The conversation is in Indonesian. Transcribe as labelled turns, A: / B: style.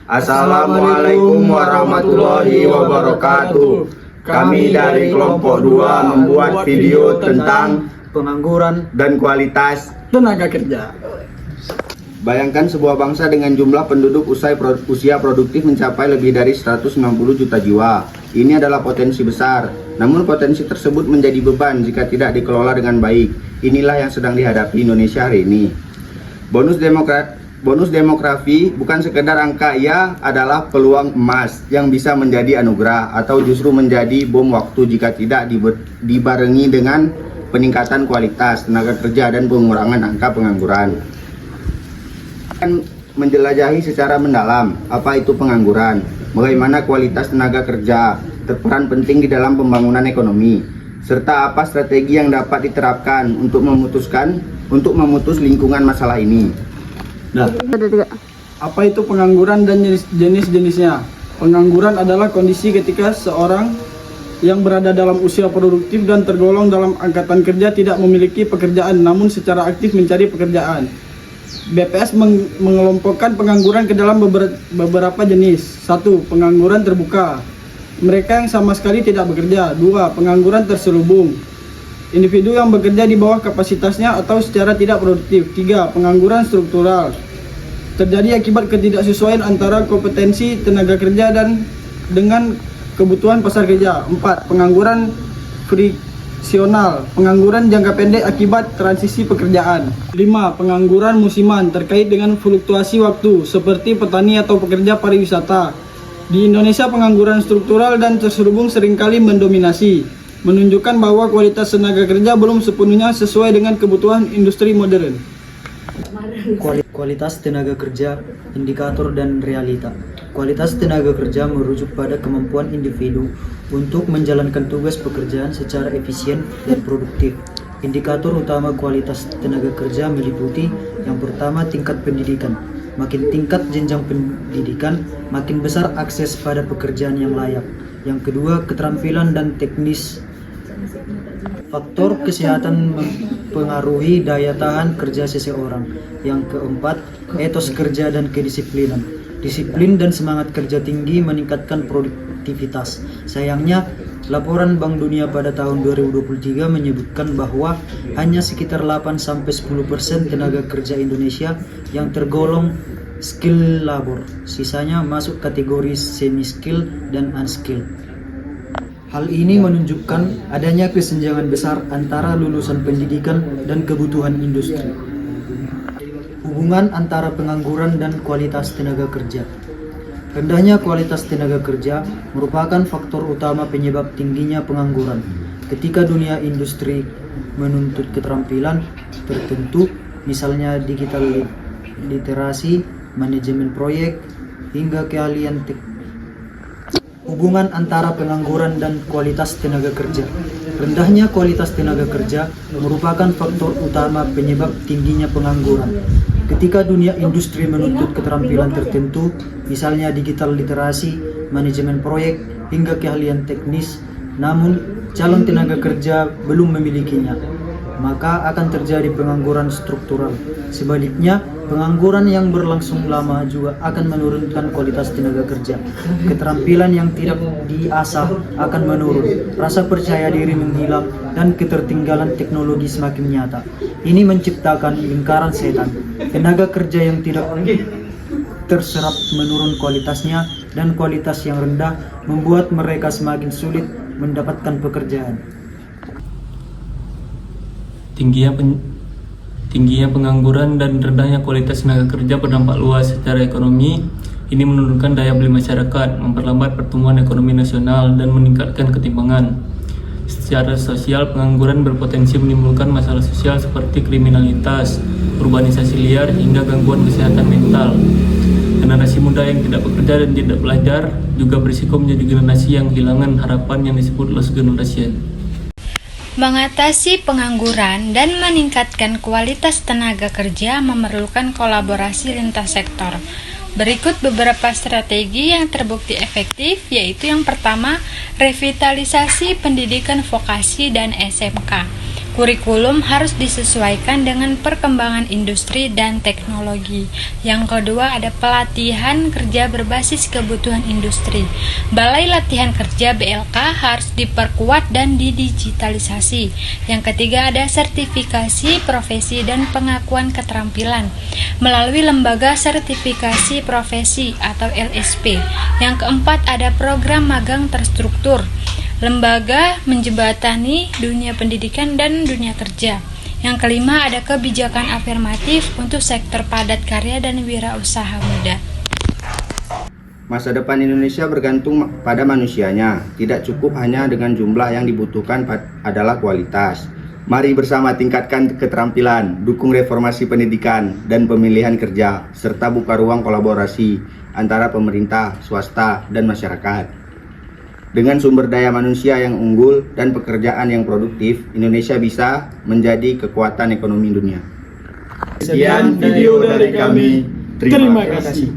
A: Assalamualaikum warahmatullahi wabarakatuh. Kami dari kelompok 2 membuat video tentang
B: pengangguran
A: dan kualitas
B: tenaga kerja.
A: Bayangkan sebuah bangsa dengan jumlah penduduk usia produktif mencapai lebih dari 160 juta jiwa. Ini adalah potensi besar, namun potensi tersebut menjadi beban jika tidak dikelola dengan baik. Inilah yang sedang dihadapi Indonesia hari ini. Bonus demografi bukan sekedar angka, ia adalah peluang emas yang bisa menjadi anugerah atau justru menjadi bom waktu jika tidak dibarengi dengan peningkatan kualitas tenaga kerja dan pengurangan angka pengangguran. Menjelajahi secara mendalam apa itu pengangguran, bagaimana kualitas tenaga kerja berperan penting di dalam pembangunan ekonomi, serta apa strategi yang dapat diterapkan untuk memutus lingkungan masalah ini.
B: Nah, apa itu pengangguran dan jenis-jenisnya? Pengangguran adalah kondisi ketika seorang yang berada dalam usia produktif dan tergolong dalam angkatan kerja tidak memiliki pekerjaan namun secara aktif mencari pekerjaan. BPS mengelompokkan pengangguran ke dalam beberapa jenis. 1. Pengangguran terbuka, mereka yang sama sekali tidak bekerja. 2. Pengangguran terselubung, individu yang bekerja di bawah kapasitasnya atau secara tidak produktif. 3. Pengangguran struktural, terjadi akibat ketidaksesuaian antara kompetensi tenaga kerja dan dengan kebutuhan pasar kerja. 4. Pengangguran friksional, pengangguran jangka pendek akibat transisi pekerjaan. 5. Pengangguran musiman, terkait dengan fluktuasi waktu seperti petani atau pekerja pariwisata. Di Indonesia pengangguran struktural dan terselubung seringkali mendominasi, menunjukkan bahwa kualitas tenaga kerja belum sepenuhnya sesuai dengan kebutuhan industri modern.
C: Kualitas tenaga kerja, indikator dan realita. Kualitas tenaga kerja merujuk pada kemampuan individu untuk menjalankan tugas pekerjaan secara efisien dan produktif. Indikator utama kualitas tenaga kerja meliputi yang pertama tingkat pendidikan. Makin tingkat jenjang pendidikan, makin besar akses pada pekerjaan yang layak. Yang kedua, keterampilan dan teknis. Faktor kesehatan mempengaruhi daya tahan kerja seseorang. Yang keempat, etos kerja dan kedisiplinan. Disiplin dan semangat kerja tinggi meningkatkan produktivitas. Sayangnya, laporan Bank Dunia pada tahun 2023 menyebutkan bahwa hanya sekitar 8-10% tenaga kerja Indonesia yang tergolong skill labor. Sisanya masuk kategori semi-skill dan unskill. Hal ini menunjukkan adanya kesenjangan besar antara lulusan pendidikan dan kebutuhan industri. Hubungan antara pengangguran dan kualitas tenaga kerja. Rendahnya kualitas tenaga kerja merupakan faktor utama penyebab tingginya pengangguran. Ketika dunia industri menuntut keterampilan tertentu, misalnya digital literasi, manajemen proyek, hingga keahlian Hubungan antara pengangguran dan kualitas tenaga kerja. Rendahnya kualitas tenaga kerja merupakan faktor utama penyebab tingginya pengangguran. Ketika dunia industri menuntut keterampilan tertentu, misalnya digital literasi, manajemen proyek, hingga keahlian teknis, namun calon tenaga kerja belum memilikinya, maka akan terjadi pengangguran struktural. Sebaliknya, pengangguran yang berlangsung lama juga akan menurunkan kualitas tenaga kerja. Keterampilan yang tidak diasah akan menurun, rasa percaya diri menghilang, dan ketertinggalan teknologi semakin nyata. Ini menciptakan lingkaran setan. Tenaga kerja yang tidak terserap menurun kualitasnya, dan kualitas yang rendah membuat mereka semakin sulit mendapatkan pekerjaan.
D: Tingginya pengangguran dan rendahnya kualitas tenaga kerja berdampak luas secara ekonomi. Ini menurunkan daya beli masyarakat, memperlambat pertumbuhan ekonomi nasional, dan meningkatkan ketimpangan. Secara sosial, pengangguran berpotensi menimbulkan masalah sosial seperti kriminalitas, urbanisasi liar, hingga gangguan kesehatan mental. Generasi muda yang tidak bekerja dan tidak belajar juga berisiko menjadi generasi yang kehilangan harapan yang disebut lost generation.
E: Mengatasi pengangguran dan meningkatkan kualitas tenaga kerja memerlukan kolaborasi lintas sektor. Berikut beberapa strategi yang terbukti efektif, yaitu yang pertama, revitalisasi pendidikan vokasi dan SMK. Kurikulum harus disesuaikan dengan perkembangan industri dan teknologi. Yang kedua ada pelatihan kerja berbasis kebutuhan industri. Balai Latihan Kerja BLK harus diperkuat dan didigitalisasi. Yang ketiga ada sertifikasi profesi dan pengakuan keterampilan melalui lembaga sertifikasi profesi atau LSP. Yang keempat ada program magang terstruktur. Lembaga menjembatani dunia pendidikan dan dunia kerja. Yang kelima ada kebijakan afirmatif untuk sektor padat karya dan wirausaha muda.
A: Masa depan Indonesia bergantung pada manusianya. Tidak cukup hanya dengan jumlah, yang dibutuhkan adalah kualitas. Mari bersama tingkatkan keterampilan, dukung reformasi pendidikan dan pemilihan kerja, serta buka ruang kolaborasi antara pemerintah, swasta, dan masyarakat. Dengan sumber daya manusia yang unggul dan pekerjaan yang produktif, Indonesia bisa menjadi kekuatan ekonomi dunia.
B: Sekian video dari kami. Terima kasih.